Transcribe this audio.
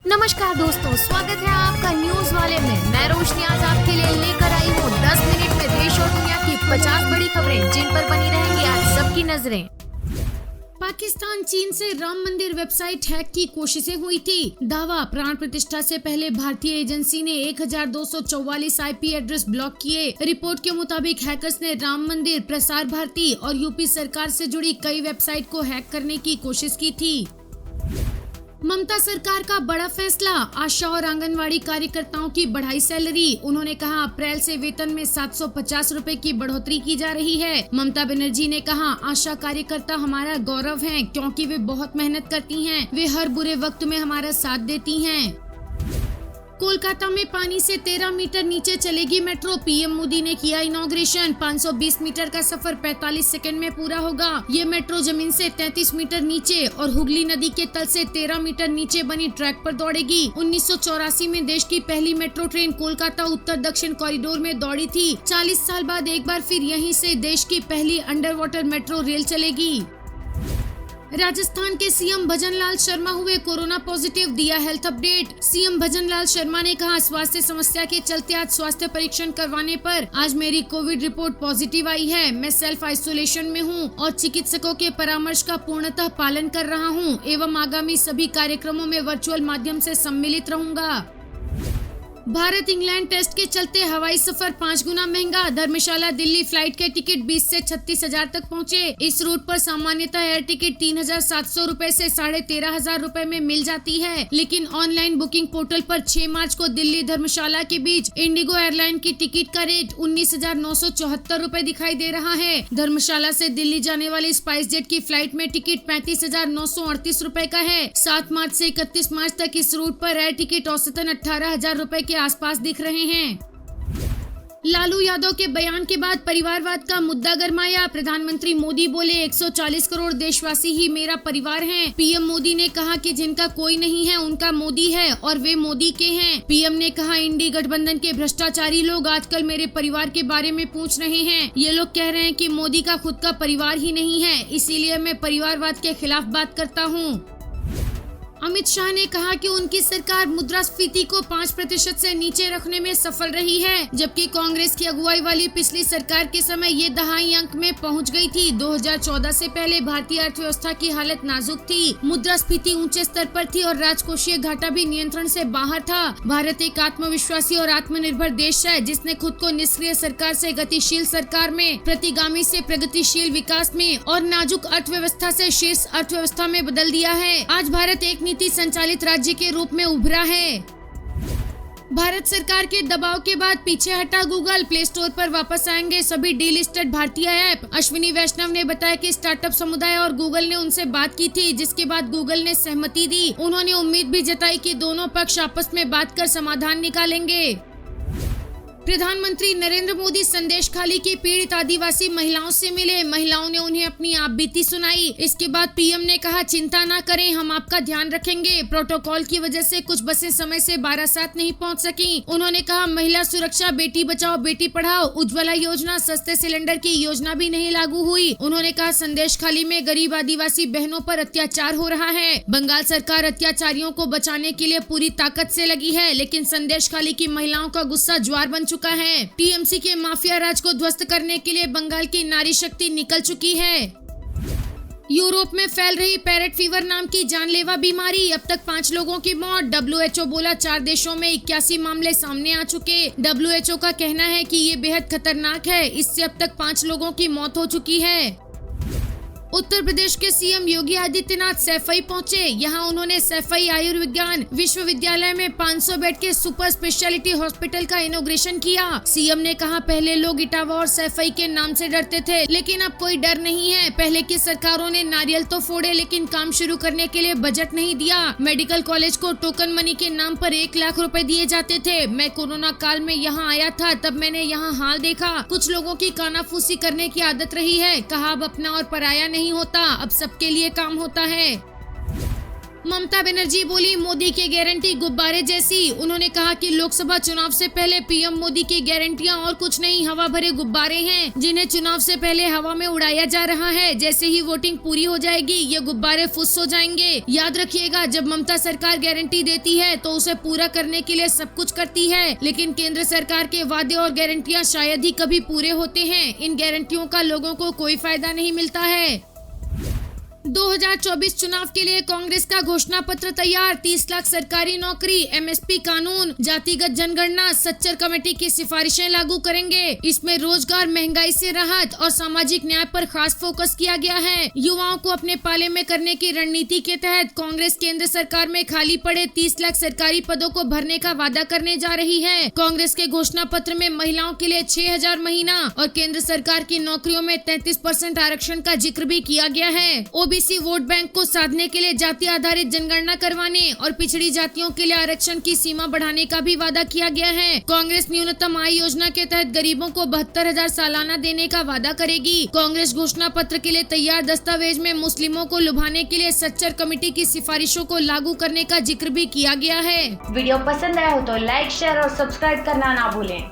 नमस्कार दोस्तों, स्वागत है आपका न्यूज वाले में। मैं रोशनी आज आपके लिए लेकर आई हूँ 10 मिनट में देश और दुनिया की 50 बड़ी खबरें जिन पर बनी रहेंगी आज सबकी नजरें। पाकिस्तान चीन से राम मंदिर वेबसाइट हैक की कोशिशें हुई थी। दावा, प्राण प्रतिष्ठा से पहले भारतीय एजेंसी ने 1244 IP एड्रेस ब्लॉक किए। रिपोर्ट के मुताबिक हैकर्स ने राम मंदिर, प्रसार भारती और यूपी सरकार से जुड़ी कई वेबसाइट को हैक करने की कोशिश की थी। ममता सरकार का बड़ा फैसला, आशा और आंगनवाड़ी कार्यकर्ताओं की बढ़ाई सैलरी। उन्होंने कहा अप्रैल से वेतन में 750 रुपए की बढ़ोतरी की जा रही है। ममता बनर्जी ने कहा आशा कार्यकर्ता हमारा गौरव हैं क्योंकि वे बहुत मेहनत करती हैं। वे हर बुरे वक्त में हमारा साथ देती हैं। कोलकाता में पानी से 13 मीटर नीचे चलेगी मेट्रो। PM मोदी ने किया इनॉग्रेशन। 520 मीटर का सफर 45 सेकंड में पूरा होगा। ये मेट्रो जमीन से 33 मीटर नीचे और हुगली नदी के तल से 13 मीटर नीचे बनी ट्रैक पर दौड़ेगी। 1984 में देश की पहली मेट्रो ट्रेन कोलकाता उत्तर दक्षिण कॉरिडोर में दौड़ी थी। 40 साल बाद एक बार फिर यहीं से देश की पहली अंडर वाटर मेट्रो रेल चलेगी। राजस्थान के CM भजन लाल शर्मा हुए कोरोना पॉजिटिव, दिया हेल्थ अपडेट। CM भजन लाल शर्मा ने कहा स्वास्थ्य समस्या के चलते आज स्वास्थ्य परीक्षण करवाने पर आज मेरी कोविड रिपोर्ट पॉजिटिव आई है। मैं सेल्फ आइसोलेशन में हूं और चिकित्सकों के परामर्श का पूर्णतः पालन कर रहा हूं एवं आगामी सभी कार्यक्रमों में वर्चुअल माध्यम से सम्मिलित रहूंगा। भारत इंग्लैंड टेस्ट के चलते हवाई सफर 5 गुना महंगा। धर्मशाला दिल्ली फ्लाइट के टिकट 20 से 36 हजार तक पहुंचे। इस रूट पर सामान्यतः एयर टिकट 3,700 रुपए से 13,500 रुपए में मिल जाती है, लेकिन ऑनलाइन बुकिंग पोर्टल पर 6 मार्च को दिल्ली धर्मशाला के बीच इंडिगो एयरलाइन की टिकट का रेट 19,974 रुपए दिखाई दे रहा है। धर्मशाला से दिल्ली जाने वाली स्पाइस जेट की फ्लाइट में टिकट 35,938 रुपए का है। 7 मार्च से 31 मार्च तक इस रूट पर एयर टिकट औसतन 18,000 रुपए के आसपास दिख रहे हैं। लालू यादव के बयान के बाद परिवारवाद का मुद्दा गरमाया। प्रधानमंत्री मोदी बोले 140 करोड़ देशवासी ही मेरा परिवार हैं। PM मोदी ने कहा कि जिनका कोई नहीं है उनका मोदी है और वे मोदी के हैं। PM ने कहा इंडी गठबंधन के भ्रष्टाचारी लोग आजकल मेरे परिवार के बारे में पूछ रहे हैं। ये लोग कह रहे हैं कि मोदी का खुद का परिवार ही नहीं है, इसीलिए मैं परिवारवाद के खिलाफ बात करता हूँ। अमित शाह ने कहा कि उनकी सरकार मुद्रास्फीति को 5% से नीचे रखने में सफल रही है, जबकि कांग्रेस की अगुवाई वाली पिछली सरकार के समय ये दहाई अंक में पहुंच गई थी। 2014 से पहले भारतीय अर्थव्यवस्था की हालत नाजुक थी, मुद्रास्फीति ऊंचे स्तर पर थी और राजकोषीय घाटा भी नियंत्रण से बाहर था। भारत एक आत्मविश्वासी और आत्मनिर्भर देश है जिसने खुद को निष्क्रिय सरकार से गतिशील सरकार में, प्रतिगामी से प्रगतिशील विकास में और नाजुक अर्थव्यवस्था से शीर्ष अर्थव्यवस्था में बदल दिया है। आज भारत एक नीति संचालित राज्य के रूप में उभरा है। भारत सरकार के दबाव के बाद पीछे हटा गूगल। प्ले स्टोर पर वापस आएंगे सभी डीलिस्टेड भारतीय ऐप। अश्विनी वैष्णव ने बताया कि स्टार्टअप समुदाय और गूगल ने उनसे बात की थी, जिसके बाद गूगल ने सहमति दी। उन्होंने उम्मीद भी जताई कि दोनों पक्ष आपस में बात कर समाधान निकालेंगे। प्रधानमंत्री नरेंद्र मोदी संदेशखाली की पीड़ित आदिवासी महिलाओं से मिले। महिलाओं ने उन्हें अपनी आपबीती सुनाई। इसके बाद PM ने कहा चिंता ना करें, हम आपका ध्यान रखेंगे। प्रोटोकॉल की वजह से कुछ बसें समय से बारासात नहीं पहुंच सकी। उन्होंने कहा महिला सुरक्षा, बेटी बचाओ बेटी पढ़ाओ, उज्ज्वला योजना, सस्ते सिलेंडर की योजना भी नहीं लागू हुई। उन्होंने कहा संदेशखाली में गरीब आदिवासी बहनों पर अत्याचार हो रहा है। बंगाल सरकार अत्याचारियों को बचाने के लिए पूरी ताकत से लगी है, लेकिन संदेशखाली की महिलाओं का गुस्सा ज्वार बन चुका है। TMC के माफिया राज को ध्वस्त करने के लिए बंगाल की नारी शक्ति निकल चुकी है। यूरोप में फैल रही पैरेट फीवर नाम की जानलेवा बीमारी, अब तक 5 लोगों की मौत। WHO बोला 4 देशों में 81 मामले सामने आ चुके। WHO का कहना है कि ये बेहद खतरनाक है, इससे अब तक 5 लोगों की मौत हो चुकी है। उत्तर प्रदेश के CM योगी आदित्यनाथ सैफई पहुंचे। यहां उन्होंने सैफई आयुर्विज्ञान विश्वविद्यालय में 500 बेड के सुपर स्पेशलिटी हॉस्पिटल का इनॉग्रेशन किया। CM ने कहा पहले लोग इटावा और सैफई के नाम से डरते थे, लेकिन अब कोई डर नहीं है। पहले की सरकारों ने नारियल तो फोड़े, लेकिन काम शुरू करने के लिए बजट नहीं दिया। मेडिकल कॉलेज को टोकन मनी के नाम पर 1 लाख रुपए दिए जाते थे। मैं कोरोना काल में यहाँ आया था, तब मैंने यहाँ हाल देखा। कुछ लोगों की कानाफूसी करने की आदत रही है। कहा अब अपना और पराया नहीं होता, अब सबके लिए काम होता है। ममता बनर्जी बोली, मोदी की गारंटी गुब्बारे जैसी। उन्होंने कहा कि लोकसभा चुनाव से पहले पीएम मोदी की गारंटियां और कुछ नहीं, हवा भरे गुब्बारे हैं जिन्हें चुनाव से पहले हवा में उड़ाया जा रहा है। जैसे ही वोटिंग पूरी हो जाएगी ये गुब्बारे फुस हो जाएंगे। याद रखिएगा, जब ममता सरकार गारंटी देती है तो उसे पूरा करने के लिए सब कुछ करती है, लेकिन केंद्र सरकार के वादे और गारंटियां शायद ही कभी पूरे होते हैं। इन गारंटियों का लोगों को कोई फायदा नहीं मिलता है। 2024 चुनाव के लिए कांग्रेस का घोषणा पत्र तैयार। 30 लाख सरकारी नौकरी, एमएसपी कानून, जातिगत जनगणना, सच्चर कमेटी की सिफारिशें लागू करेंगे। इसमें रोजगार, महंगाई से राहत और सामाजिक न्याय पर खास फोकस किया गया है। युवाओं को अपने पाले में करने की रणनीति के तहत कांग्रेस केंद्र सरकार में खाली पड़े 30 लाख सरकारी पदों को भरने का वादा करने जा रही है। कांग्रेस के घोषणा पत्र में महिलाओं के लिए 6,000 महीना और केंद्र सरकार की नौकरियों में 33% आरक्षण का जिक्र भी किया गया है। ओबीसी वोट बैंक को साधने के लिए जाति आधारित जनगणना करवाने और पिछड़ी जातियों के लिए आरक्षण की सीमा बढ़ाने का भी वादा किया गया है। कांग्रेस न्यूनतम आय योजना के तहत गरीबों को 72,000 सालाना देने का वादा करेगी। कांग्रेस घोषणा पत्र के लिए तैयार दस्तावेज में मुस्लिमों को लुभाने के लिए सच्चर कमेटी की सिफारिशों को लागू करने का जिक्र भी किया गया है। वीडियो पसंद आया हो तो लाइक, शेयर और सब्सक्राइब करना ना भूलें।